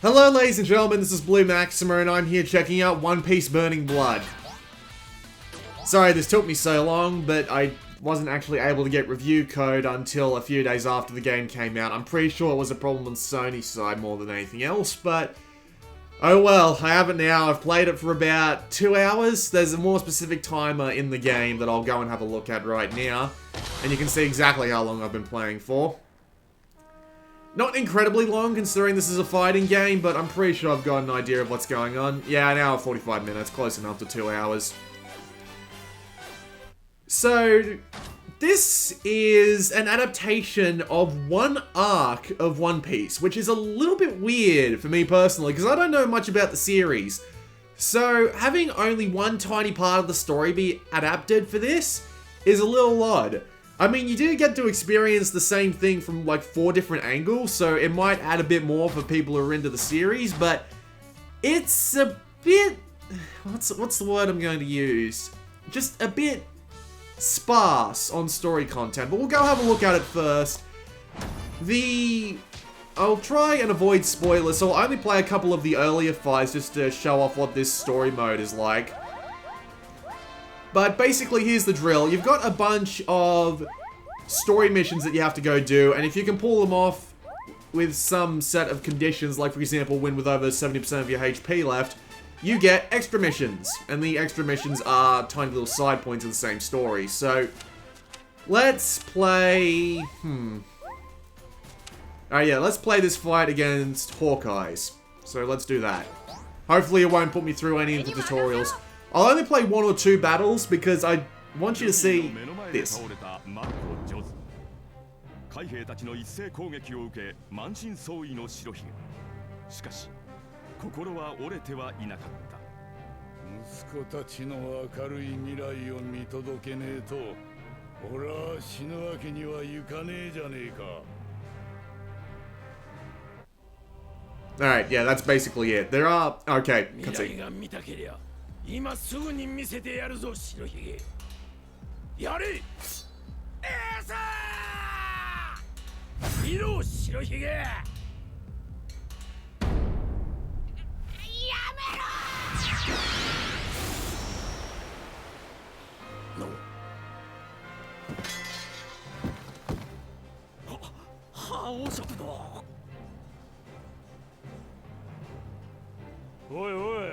Hello ladies and gentlemen, this is Blue Maxima and I'm here checking out One Piece Burning Blood. Sorry this took me so long, but I wasn't actually able to get review code until a few days after the game came out. I'm pretty sure it was a problem on Sony's side more than anything else, but oh well, I have it now. I've played it for about 2 hours. There's a more specific timer in the game that I'll go and have a look at right now, and you can see exactly how long I've been playing for. Not incredibly long, considering this is a fighting game, but I'm pretty sure I've got an idea of what's going on. Yeah, an hour 45 minutes, close enough to 2 hours. So, this is an adaptation of one arc of One Piece, which is a little bit weird for me personally, because I don't know much about the series. So, having only one tiny part of the story be adapted for this is a little odd. I mean, you do get to experience the same thing from like 4 different angles, so it might add a bit more for people who are into the series, but it's a bit... What's the word I'm going to use? Just a bit sparse on story content, but we'll go have a look at it first. I'll try and avoid spoilers, so I'll only play a couple of the earlier fights just to show off what this story mode is like. But basically, here's the drill. You've got a bunch of story missions that you have to go do, and if you can pull them off with some set of conditions, like for example, win with over 70% of your HP left, you get extra missions. And the extra missions are tiny little side points of the same story. So, let's play... Alright, yeah, let's play this fight against Hawkeyes. So let's do that. Hopefully it won't put me through any of the tutorials. I'll only play 1 or 2 battles because I want you to see this. Alright, yeah, that's basically it. There are... Okay, cutscene. 今すぐに見せてやるぞ白ひげやれさ見ろ白ひげやめろ覇王色だおいおい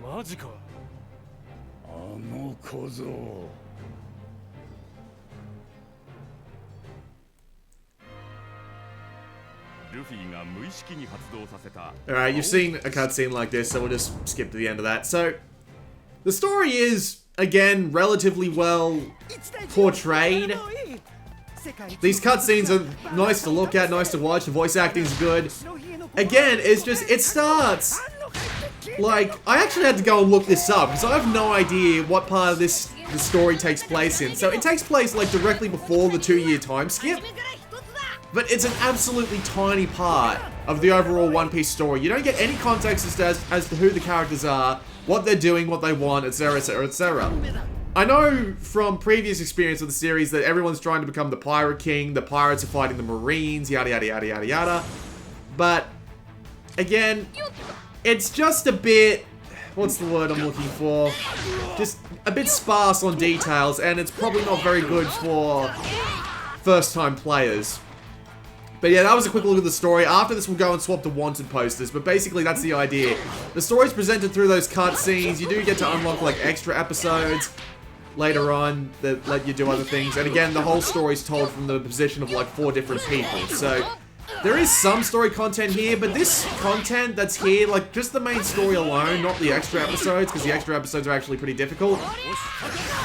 マジかあの小僧 Alright, you've seen a cutscene like this, so we'll just skip to the end of that. So, the story is, again, relatively well portrayed. These cutscenes are nice to look at, nice to watch, the voice acting's good. Again, it's just, it starts... Like, I actually had to go and look this up, because I have no idea what part of the story takes place in. So it takes place, like, directly before the 2-year time skip. But it's an absolutely tiny part of the overall One Piece story. You don't get any context as to who the characters are, what they're doing, what they want, etc, etc, etc. I know from previous experience of the series that everyone's trying to become the Pirate King, the pirates are fighting the Marines, yada yada yada yada yada. But, again... It's just a bit, what's the word I'm looking for? Just a bit sparse on details, and it's probably not very good for first-time players. But yeah, that was a quick look at the story. After this, we'll go and swap to wanted posters, but basically that's the idea. The story's presented through those cutscenes. You do get to unlock, like, extra episodes later on that let you do other things. And again, the whole story's told from the position of, like, 4 different people. So... There is some story content here, but this content that's here, like, just the main story alone, not the extra episodes, because the extra episodes are actually pretty difficult.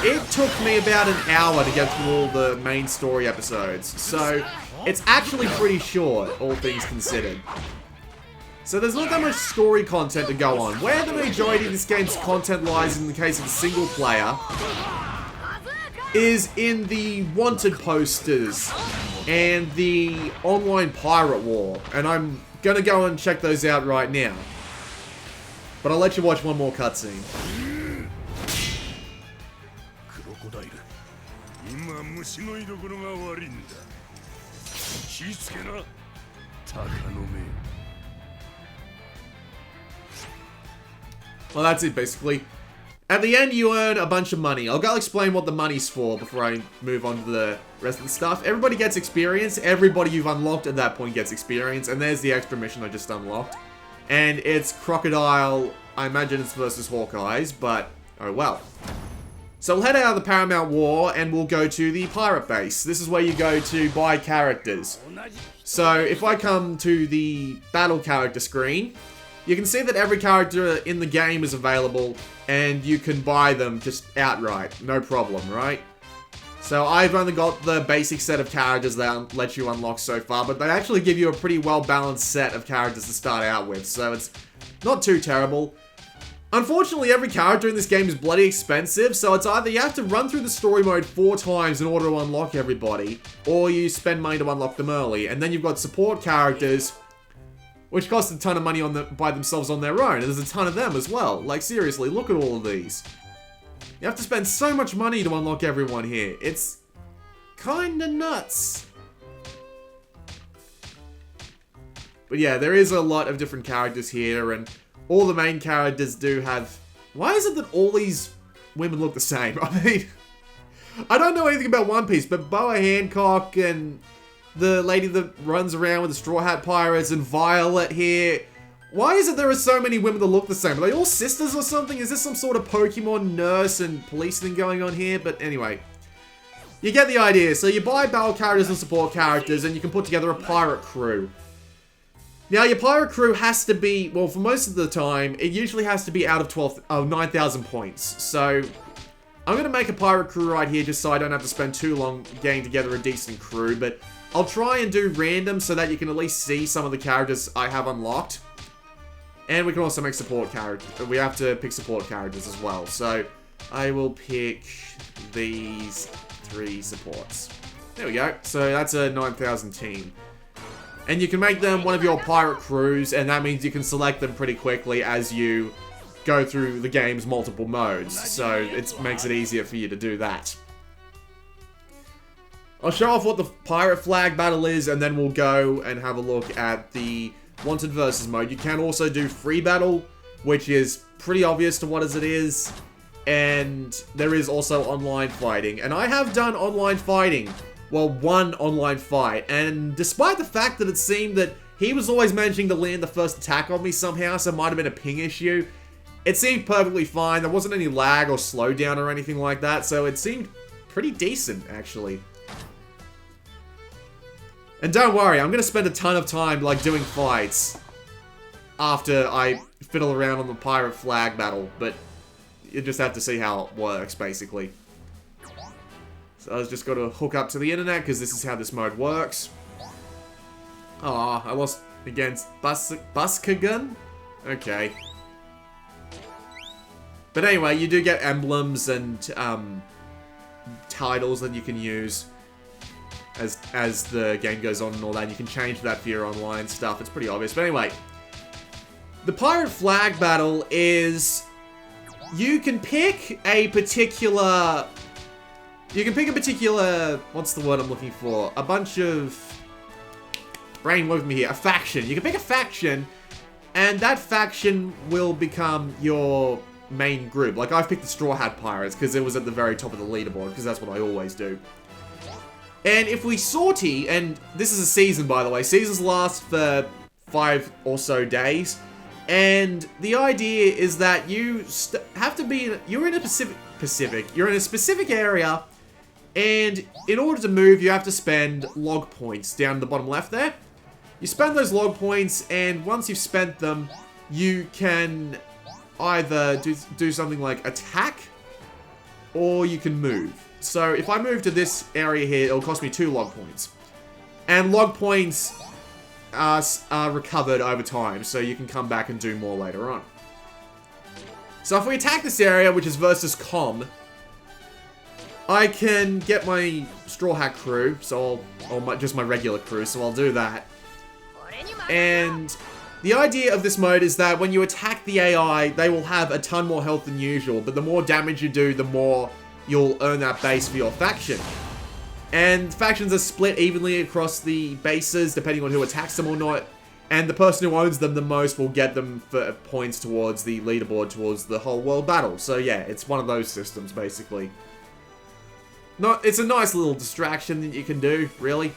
It took me about an hour to get through all the main story episodes, so it's actually pretty short, all things considered. So there's not that much story content to go on. Where the majority of this game's content lies in the case of the single player is in the wanted posters and the online pirate war, and I'm gonna go and check those out right now. But I'll let you watch one more cutscene. 虫の居所が悪いんだ。気ぃつけな、鷹の目。Well, that's it, basically. At the end, you earn a bunch of money. I'll go explain what the money's for before I move on to the rest of the stuff. Everybody gets experience. Everybody you've unlocked at that point gets experience. And there's the extra mission I just unlocked. And it's Crocodile. I imagine it's versus Hawkeyes, but oh well. So we'll head out of the Paramount War and we'll go to the Pirate Base. This is where you go to buy characters. So if I come to the battle character screen, you can see that every character in the game is available and you can buy them just outright. No problem, right? So I've only got the basic set of characters that let you unlock so far, but they actually give you a pretty well-balanced set of characters to start out with, so it's not too terrible. Unfortunately, every character in this game is bloody expensive, so it's either you have to run through the story mode 4 times in order to unlock everybody, or you spend money to unlock them early. And then you've got support characters, which cost a ton of money by themselves on their own, and there's a ton of them as well. Like, seriously, look at all of these. You have to spend so much money to unlock everyone here. It's kinda nuts. But yeah, there is a lot of different characters here, and all the main characters do have... Why is it that all these women look the same? I mean, I don't know anything about One Piece, but Boa Hancock and the lady that runs around with the Straw Hat Pirates and Violet here... Why is it there are so many women that look the same? Are they all sisters or something? Is this some sort of Pokemon nurse and police thing going on here? But anyway, you get the idea. So you buy battle characters and support characters and you can put together a pirate crew. Now your pirate crew has to be, well, for most of the time, it usually has to be out of 9,000 points. So I'm going to make a pirate crew right here just so I don't have to spend too long getting together a decent crew. But I'll try and do random so that you can at least see some of the characters I have unlocked. And we can also make support characters. We have to pick support characters as well. So I will pick these 3 supports. There we go. So that's a 9,000 team. And you can make them one of your pirate crews, and that means you can select them pretty quickly as you go through the game's multiple modes. So it makes it easier for you to do that. I'll show off what the pirate flag battle is, and then we'll go and have a look at the Wanted versus mode. You can also do free battle, which is pretty obvious to what it is. And there is also online fighting. And I have done online fighting. Well, one online fight. And despite the fact that it seemed that he was always managing to land the first attack on me somehow, so it might have been a ping issue, it seemed perfectly fine. There wasn't any lag or slowdown or anything like that. So it seemed pretty decent, actually. And don't worry, I'm going to spend a ton of time, like, doing fights after I fiddle around on the pirate flag battle, but you just have to see how it works, basically. So I just got to hook up to the internet, because this is how this mode works. Aw, I lost against Buskagun? Okay. But anyway, you do get emblems and titles that you can use as the game goes on and all that, and you can change that for your online stuff. It's pretty obvious. But anyway, the pirate flag battle is you can pick a particular what's the word I'm looking for? A bunch of brain with me here. A faction. You can pick a faction, and that faction will become your main group. Like I've picked the Straw Hat Pirates because it was at the very top of the leaderboard, because that's what I always do. And if we sortie, and this is a season, by the way, seasons last for 5 or so days, and the idea is that you have to be you're in a specific area, and in order to move, you have to spend log points down the bottom left there. You spend those log points, and once you've spent them, you can either do something like attack, or you can move. So if I move to this area here, it'll cost me 2 log points. And log points are recovered over time, so you can come back and do more later on. So if we attack this area, which is versus Com, I can get my Straw Hat crew, just my regular crew, so I'll do that. And the idea of this mode is that when you attack the AI, they will have a ton more health than usual, but the more damage you do, the more you'll earn that base for your faction. And factions are split evenly across the bases, depending on who attacks them or not. And the person who owns them the most will get them for points towards the leaderboard, towards the whole world battle. So yeah, it's one of those systems, basically. It's a nice little distraction that you can do, really.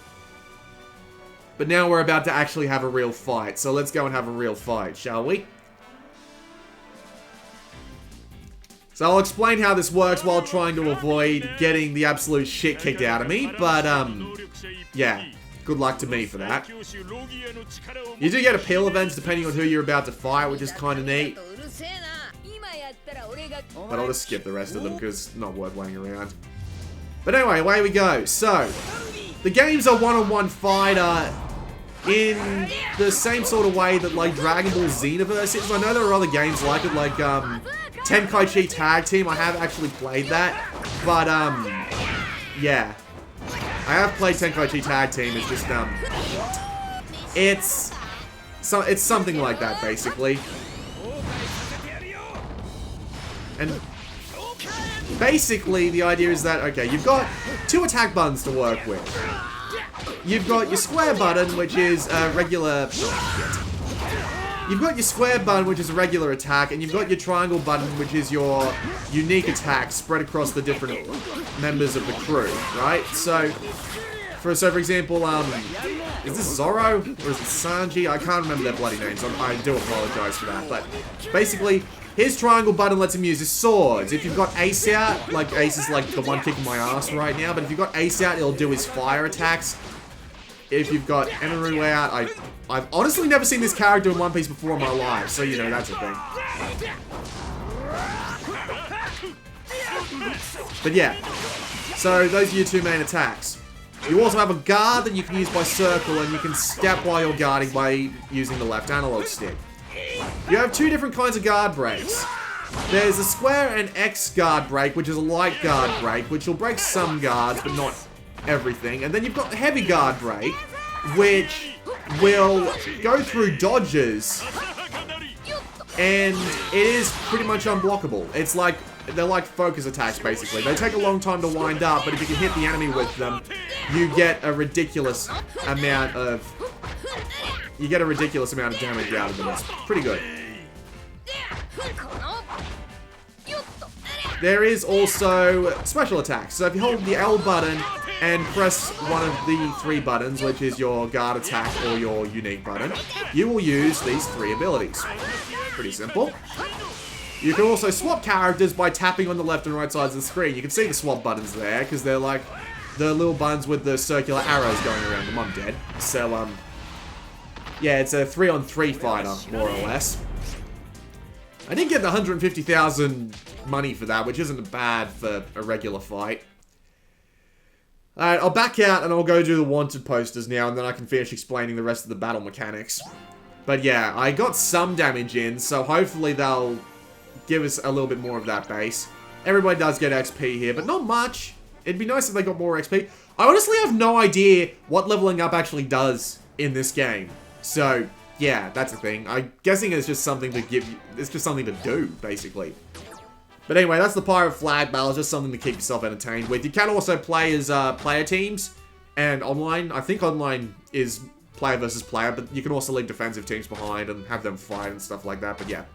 But now we're about to actually have a real fight. So let's go and have a real fight, shall we? So I'll explain how this works while trying to avoid getting the absolute shit kicked out of me. But, yeah. Good luck to me for that. You do get appeal events depending on who you're about to fight, which is kind of neat. But I'll just skip the rest of them because it's not worth waiting around. But anyway, away we go. So, the game's a one-on-one fighter in the same sort of way that like Dragon Ball Xenoverse is. I know there are other games like it, like Tenkaichi Tag Team. I have actually played that. But, yeah. I have played Tenkaichi Tag Team. It's just, it's something like that, basically. And basically, the idea is that, okay, you've got 2 attack buttons to work with. You've got your square button, which is a regular... You've got your square button, which is a regular attack, and you've got your triangle button, which is your unique attack spread across the different members of the crew, right? So, for example, is this Zoro? Or is it Sanji? I can't remember their bloody names. I do apologize for that. But, basically, his triangle button lets him use his swords. If you've got Ace out, like Ace is like the one kicking my ass right now, but if you've got Ace out, it'll do his fire attacks. If you've got Emeru out, I've honestly never seen this character in One Piece before in my life, so you know, that's a thing. But yeah, so those are your 2 main attacks. You also have a guard that you can use by circle, and you can step while you're guarding by using the left analog stick. You have 2 different kinds of guard breaks. There's a square and X guard break, which is a light guard break, which will break some guards, but not everything. And then you've got the heavy guard break, which will go through dodges, and it is pretty much unblockable. It's like, they're like focus attacks, basically. They take a long time to wind up, but if you can hit the enemy with them, you get a ridiculous amount of damage out of them. It's pretty good. There is also special attacks. So if you hold the L button and press one of the 3 buttons, which is your guard attack or your unique button, you will use these 3 abilities. Pretty simple. You can also swap characters by tapping on the left and right sides of the screen. You can see the swap buttons there, because they're like the little buttons with the circular arrows going around them. I'm dead. So, yeah, it's a 3-on-3 fighter, more or less. I did get the 150,000 money for that, which isn't bad for a regular fight. Alright, I'll back out and I'll go do the wanted posters now, and then I can finish explaining the rest of the battle mechanics. But yeah, I got some damage in, so hopefully they'll give us a little bit more of that base. Everybody does get XP here, but not much. It'd be nice if they got more XP. I honestly have no idea what leveling up actually does in this game. So, yeah, that's the thing. I'm guessing it's just something to give you, it's just something to do, basically. But anyway, that's the Pirate Flag Battle. It's just something to keep yourself entertained with. You can also play as player teams and online. I think online is player versus player, but you can also leave defensive teams behind and have them fight and stuff like that. But yeah.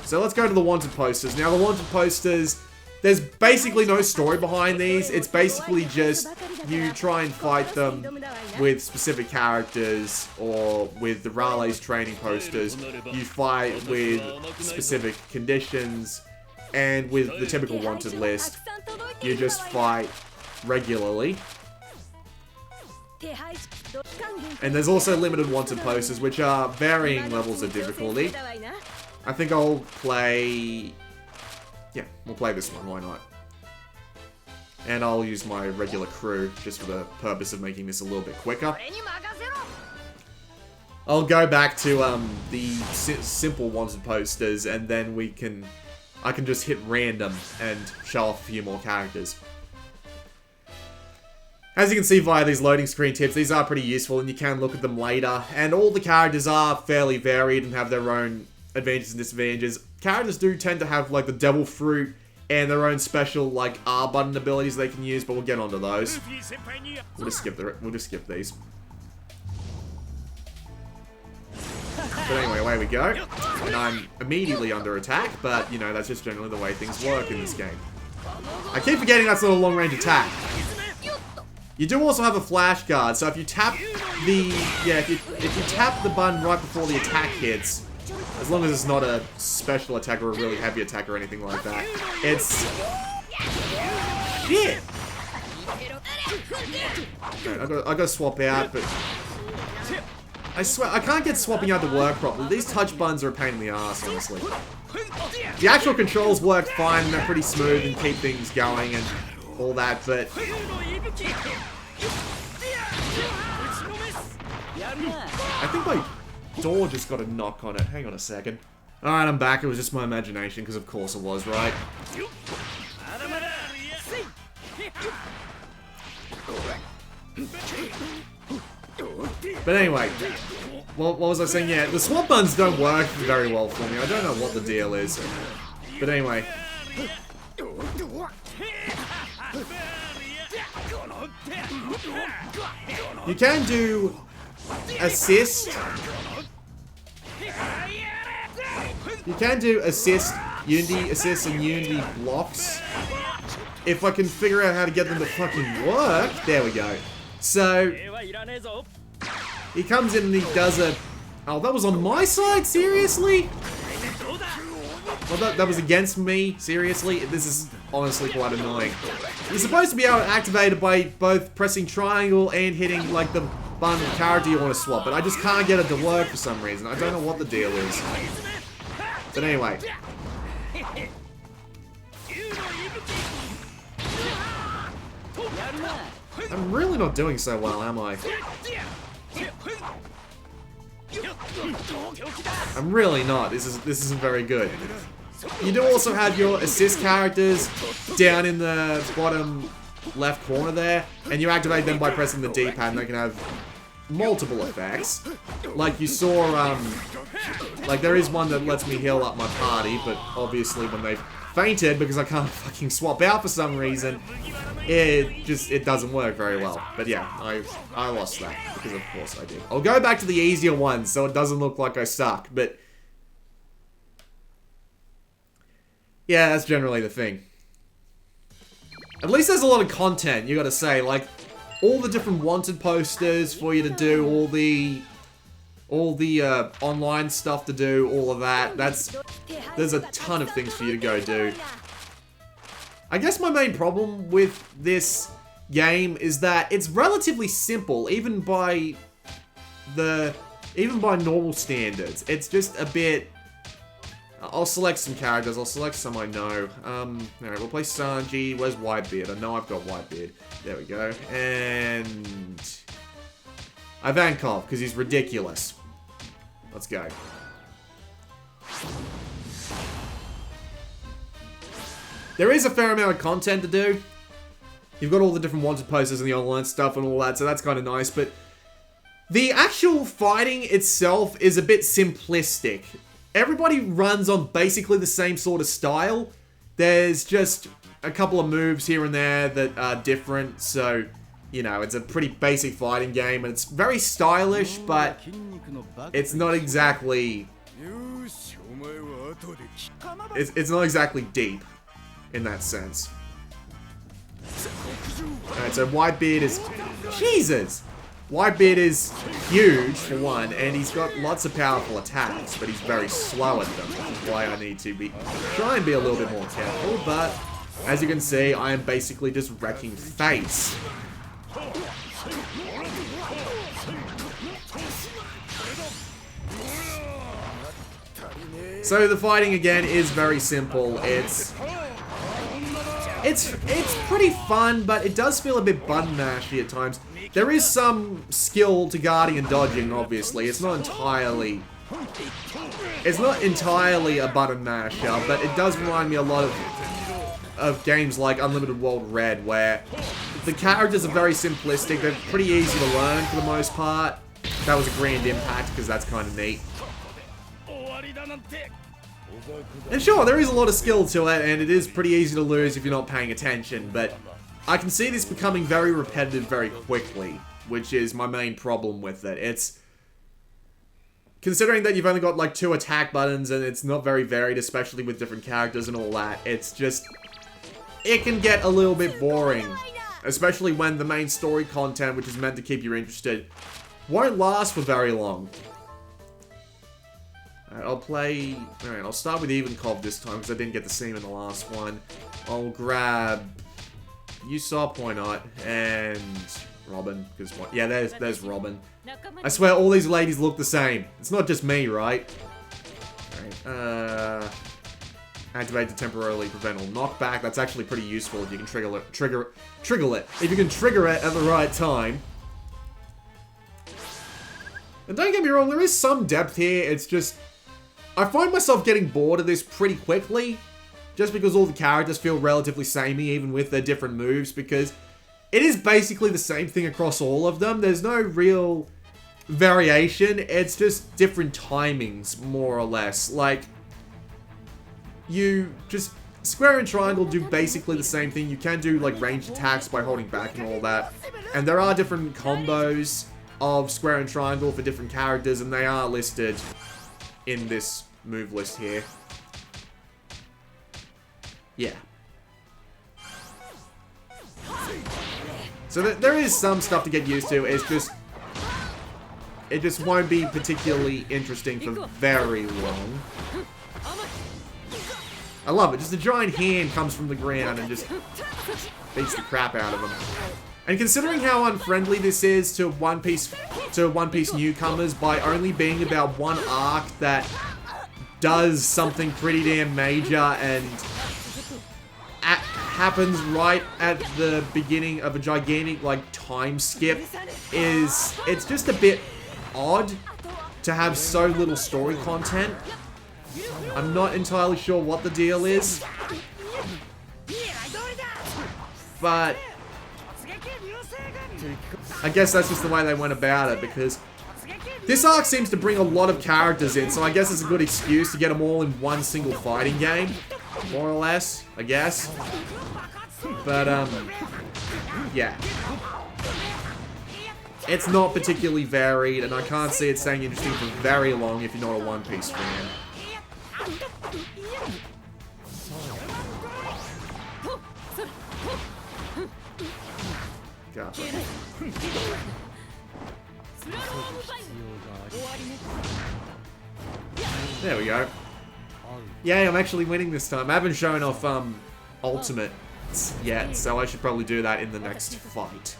So let's go to the wanted posters. Now, the wanted posters, there's basically no story behind these. It's basically just you try and fight them with specific characters, or with the Raleigh's training posters. You fight with specific conditions. And with the typical wanted list, you just fight regularly. And there's also limited wanted posters, which are varying levels of difficulty. I think I'll play... Yeah, we'll play this one, why not? And I'll use my regular crew, just for the purpose of making this a little bit quicker. I'll go back to the simple wanted posters, and then I can just hit random and show off a few more characters. As you can see via these loading screen tips, these are pretty useful and you can look at them later. And all the characters are fairly varied and have their own advantages and disadvantages. Characters do tend to have like the Devil Fruit and their own special like R button abilities they can use, but we'll get onto those. We'll just skip these. But anyway, away we go. And I'm immediately under attack, but, you know, that's just generally the way things work in this game. I keep forgetting that's not a long-range attack. You do also have a flash guard, so if you tap the... Yeah, if you tap the button right before the attack hits, as long as it's not a special attack or a really heavy attack or anything like that, it's... Shit! Okay, I gotta swap out, but... I swear, I can't get swapping out to work properly. These touch buttons are a pain in the ass, honestly. The actual controls work fine, and they're pretty smooth and keep things going and all that, but... I think my door just got a knock on it. Hang on a second. Alright, I'm back. It was just my imagination, because of course it was, right? But anyway, what was I saying? Yeah, the swap buttons don't work very well for me. I don't know what the deal is. But anyway. You can do assist. You can do assist, unity assist, and unity blocks. If I can figure out how to get them to fucking work. There we go. So, he comes in and he does a... Oh, that was on my side? Seriously? Well, that was against me? Seriously? This is honestly quite annoying. You're supposed to be able to activate it by both pressing triangle and hitting, like, the button character you want to swap, but I just can't get it to work for some reason. I don't know what the deal is. But anyway. I'm really not doing so well, am I? I'm really not. This isn't very good. You do also have your assist characters down in the bottom left corner there, and you activate them by pressing the D-pad, and they can have multiple effects. Like you saw, like there is one that lets me heal up my party, but obviously when they've fainted, because I can't fucking swap out for some reason, it doesn't work very well. But yeah, I lost that, because of course I did. I'll go back to the easier ones, so it doesn't look like I suck, but... Yeah, that's generally the thing. At least there's a lot of content, you gotta say, like, all the different wanted posters for you to do, all the online stuff to do, all of that, there's a ton of things for you to go do. I guess my main problem with this game is that it's relatively simple, even by normal standards. It's just a bit... I'll select some characters, I'll select some I know. Alright, we'll play Sanji. Where's Whitebeard? I know I've got Whitebeard. There we go. And... Ivankov, because he's ridiculous. Let's go. There is a fair amount of content to do. You've got all the different wanted posters and the online stuff and all that, so that's kind of nice, but... The actual fighting itself is a bit simplistic. Everybody runs on basically the same sort of style. There's just a couple of moves here and there that are different, so, you know, it's a pretty basic fighting game, and it's very stylish, but it's not exactly... It's not exactly deep, in that sense. Alright, so Whitebeard is... Jesus! Whitebeard is huge, for one, and he's got lots of powerful attacks, but he's very slow at them, which is why I need to try and be a little bit more careful, but as you can see, I am basically just wrecking face. So the fighting, again, is very simple. It's pretty fun, but it does feel a bit button mashy at times. There is some skill to guarding and dodging, obviously. It's not entirely a button masher, but it does remind me a lot of games like Unlimited World Red, where the characters are very simplistic. They're pretty easy to learn for the most part. That was a grand impact, because that's kind of neat. And sure, there is a lot of skill to it, and it is pretty easy to lose if you're not paying attention, but I can see this becoming very repetitive very quickly, which is my main problem with it. considering that you've only got like 2 attack buttons and it's not very varied, especially with different characters and all that, it's just, it can get a little bit boring. Especially when the main story content, which is meant to keep you interested, won't last for very long. Alright, I'll start with Ivankov this time, because I didn't get to see him in the last one. I'll grab Usopp, why not, and Robin, because what? Yeah, there's Robin. I swear all these ladies look the same. It's not just me, right? Alright, activate to temporarily prevent all knockback. That's actually pretty useful if you can trigger it. If you can trigger it at the right time. And don't get me wrong, there is some depth here. It's just, I find myself getting bored of this pretty quickly. Just because all the characters feel relatively samey, even with their different moves. Because it is basically the same thing across all of them. There's no real variation. It's just different timings, more or less. Like, you just, square and triangle do basically the same thing. You can do like ranged attacks by holding back and all that. And there are different combos of square and triangle for different characters, and they are listed in this move list here. Yeah. So there is some stuff to get used to. It's just, it just won't be particularly interesting for very long. I love it. Just a giant hand comes from the ground and just beats the crap out of them. And considering how unfriendly this is to One Piece newcomers by only being about one arc that does something pretty damn major and happens right at the beginning of a gigantic like time skip, it's just a bit odd to have so little story content. I'm not entirely sure what the deal is, but I guess that's just the way they went about it, because this arc seems to bring a lot of characters in, so I guess it's a good excuse to get them all in one single fighting game, more or less, I guess. But, yeah. It's not particularly varied, and I can't see it staying interesting for very long if you're not a One Piece fan. God. There we go. Yay, I'm actually winning this time. I haven't shown off ultimate yet, so I should probably do that in the next fight.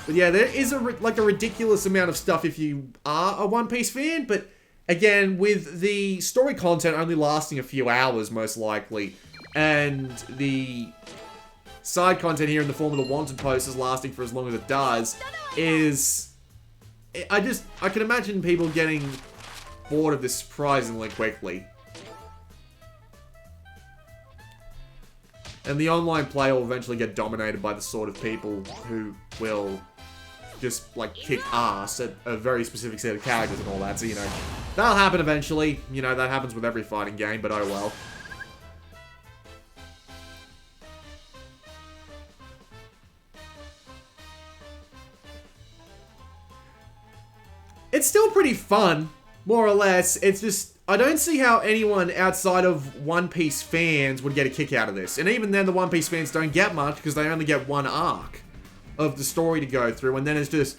But yeah, there is a ridiculous amount of stuff if you are a One Piece fan, but again, with the story content only lasting a few hours, most likely, and the side content here in the form of the wanted posters lasting for as long as it does, I can imagine people getting bored of this surprisingly quickly. And the online play will eventually get dominated by the sort of people who will just, like, kick ass at a very specific set of characters and all that. So, you know, that'll happen eventually. You know, that happens with every fighting game, but oh well. It's still pretty fun, more or less. It's just, I don't see how anyone outside of One Piece fans would get a kick out of this. And even then, the One Piece fans don't get much because they only get one arc of the story to go through. And then it's just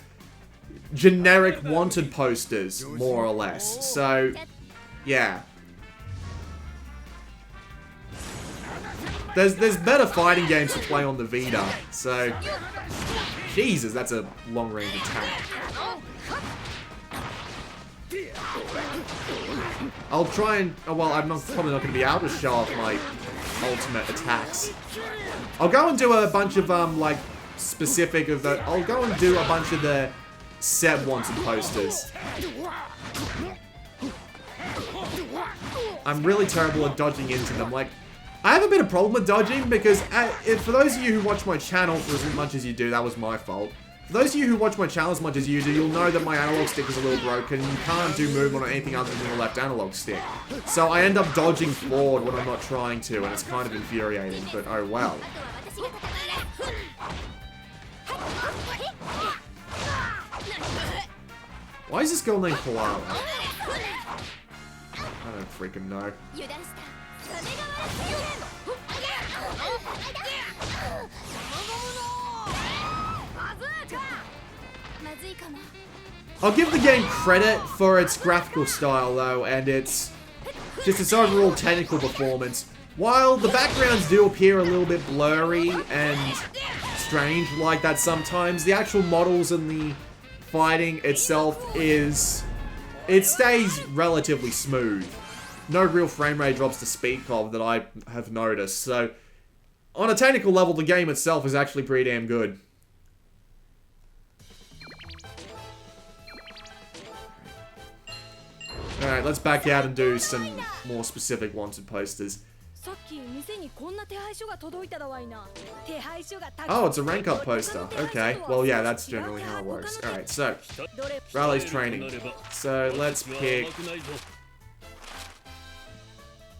generic wanted posters, more or less. So, yeah. There's better fighting games to play on the Vita. So, Jesus, that's a long-range attack. I'll try and... Oh, well, I'm probably not going to be able to show off my ultimate attacks. I'll go and do a bunch of, like, specific of the... I'll go and do a bunch of the set wanted posters. I'm really terrible at dodging into them. Like, I have a bit of problem with dodging because for those of you who watch my channel for as much as you do, that was my fault. For those of you who watch my channel as much as you do, you'll know that my analog stick is a little broken. You can't do movement on anything other than the left analog stick. So I end up dodging forward when I'm not trying to, and it's kind of infuriating, but oh well. Why is this girl named Koala? I don't freaking know. I'll give the game credit for its graphical style though, and its overall technical performance. While the backgrounds do appear a little bit blurry and strange like that sometimes, the actual models and the fighting itself it stays relatively smooth. No real frame rate drops to speak of that I have noticed, so on a technical level the game itself is actually pretty damn good. Alright, let's back out and do some more specific wanted posters. Oh, it's a rank up poster. Okay, well yeah, that's generally how it works. Alright, so, Raleig's training. So, let's pick...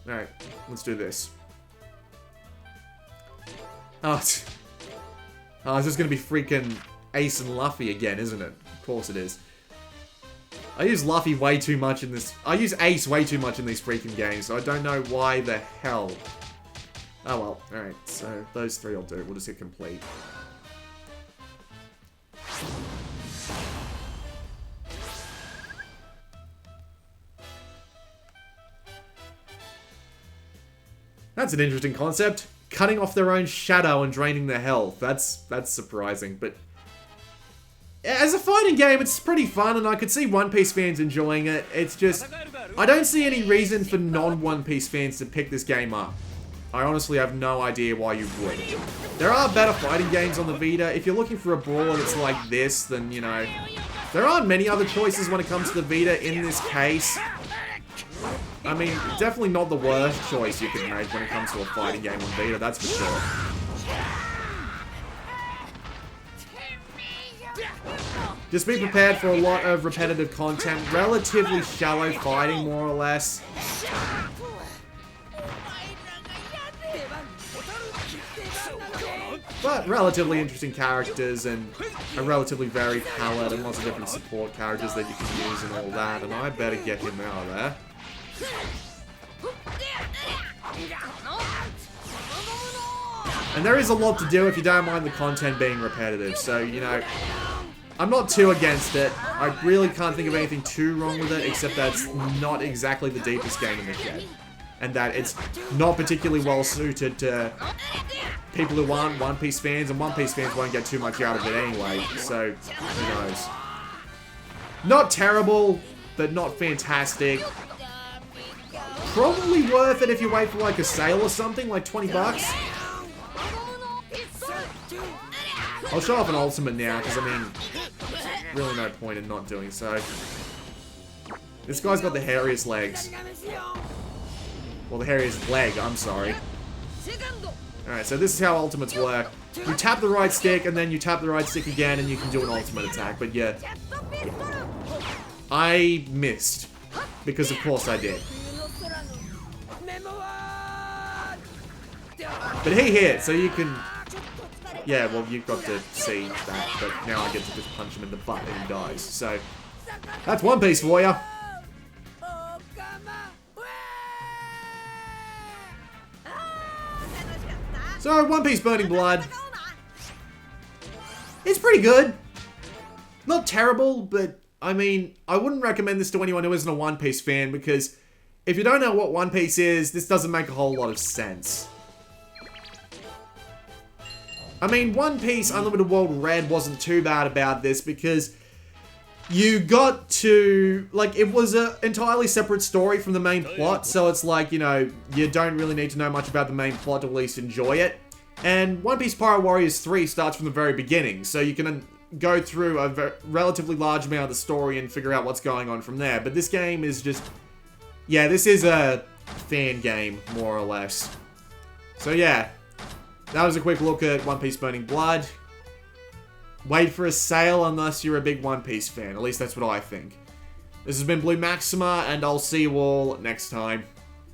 Alright, let's do this. Oh, it's just gonna be freaking Ace and Luffy again, isn't it? Of course it is. I use Luffy way too much in this. I use Ace way too much in these freaking games, so I don't know why the hell. Oh well, alright, so those three will do. We'll just hit complete. That's an interesting concept. Cutting off their own shadow and draining their health. That's surprising, but as a fighting game, it's pretty fun, and I could see One Piece fans enjoying it. It's just, I don't see any reason for non-One Piece fans to pick this game up. I honestly have no idea why you would. There are better fighting games on the Vita. If you're looking for a brawler that's like this, then, you know, there aren't many other choices when it comes to the Vita in this case. I mean, definitely not the worst choice you could make when it comes to a fighting game on Vita, that's for sure. Just be prepared for a lot of repetitive content, relatively shallow fighting, more or less. But relatively interesting characters and a relatively varied palette and lots of different support characters that you can use and all that, and I better get him out of there. And there is a lot to do if you don't mind the content being repetitive, so, you know, I'm not too against it. I really can't think of anything too wrong with it, except that it's not exactly the deepest game in the shed. And that it's not particularly well suited to people who aren't One Piece fans, and One Piece fans won't get too much out of it anyway, so who knows. Not terrible, but not fantastic. Probably worth it if you wait for like a sale or something, like 20 bucks. I'll show off an ultimate now, because I mean, really no point in not doing so. This guy's got the hairiest legs. Well, the hairiest leg, I'm sorry. Alright, so this is how ultimates work. You tap the right stick, and then you tap the right stick again, and you can do an ultimate attack, but yeah. I missed. Because of course I did. But he hit, so you can... Yeah, well, you've got to see that, but now I get to just punch him in the butt and he dies. So, that's One Piece for ya. So, One Piece Burning Blood. It's pretty good. Not terrible, but, I mean, I wouldn't recommend this to anyone who isn't a One Piece fan, because if you don't know what One Piece is, this doesn't make a whole lot of sense. I mean, One Piece Unlimited World Red wasn't too bad about this because you got to, like, it was an entirely separate story from the main plot, so it's like, you know, you don't really need to know much about the main plot to at least enjoy it. And One Piece Pirate Warriors 3 starts from the very beginning, so you can go through a relatively large amount of the story and figure out what's going on from there. But this game is just, yeah, this is a fan game, more or less. So yeah. That was a quick look at One Piece Burning Blood. Wait for a sale unless you're a big One Piece fan. At least that's what I think. This has been Blue Maxima, and I'll see you all next time.